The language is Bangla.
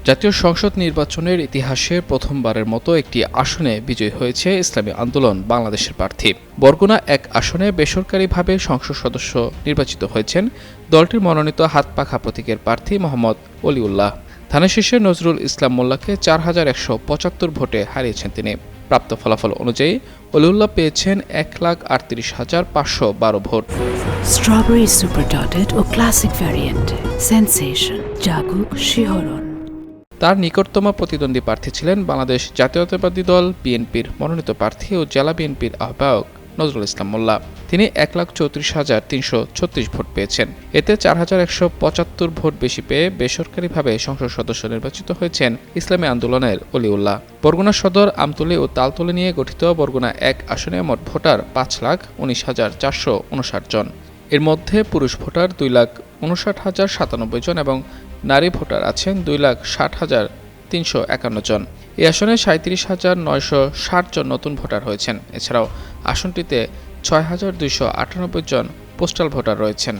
জাতীয় সংসদ নির্বাচনের ইতিহাসে প্রথমবারের মতো একটি আসনে বিজয়ী হয়েছে ইসলামী আন্দোলন বাংলাদেশের প্রার্থী। বরগুনা ১ আসনে বেসরকারিভাবে সংসদ সদস্য নির্বাচিত হয়েছেন দলটির মনোনীত হাতপাখা প্রতীকের প্রার্থী মোহাম্মদ অলিউল্লাহ। ধানের শীর্ষে নজরুল ইসলাম মোল্লাকে ৪,১৭৫ ভোটে হারিয়েছেন তিনি। প্রাপ্ত ফলাফল অনুযায়ী অলিউল্লাহ পেয়েছেন ১,৩৮,৫১২ ভোট। স্ট্রবেরি সুপার ডটেড ও ক্লাসিক ভ্যারিয়েন্ট সেনসেশন জাগুক শিহরণ। তার নিকটতম প্রতিদ্বন্দ্বী প্রার্থী ছিলেন বাংলাদেশ জাতীয়তাবাদী দল বিএনপির মনোনীত প্রার্থী ও জেলা বিএনপির আহ্বায়ক নজরুল ইসলাম মোল্লা। তিনি ১,৩৪,৩৩৬ ভোট পেয়েছেন। এতে ৪,১৭৫ ভোট বেশি পেয়ে বেসরকারিভাবে সংসদ সদস্য নির্বাচিত হয়েছেন ইসলামী আন্দোলনের অলিউল্লাহ। বরগুনা সদর, আমতলী ও তালতলী নিয়ে গঠিত বরগুনা ১ আসনে মোট ভোটার ৫,১৯,৪৫৯ জন। এর মধ্যে পুরুষ ভোটার 2,59,097 জন এবং নারী ভোটার আছেন 2,60,351 জন। এই আসনে 37,960 জন নতুন ভোটার হয়েছেন। এছাড়াও আসনটিতে 6,298 জন পোস্টাল ভোটার রয়েছেন।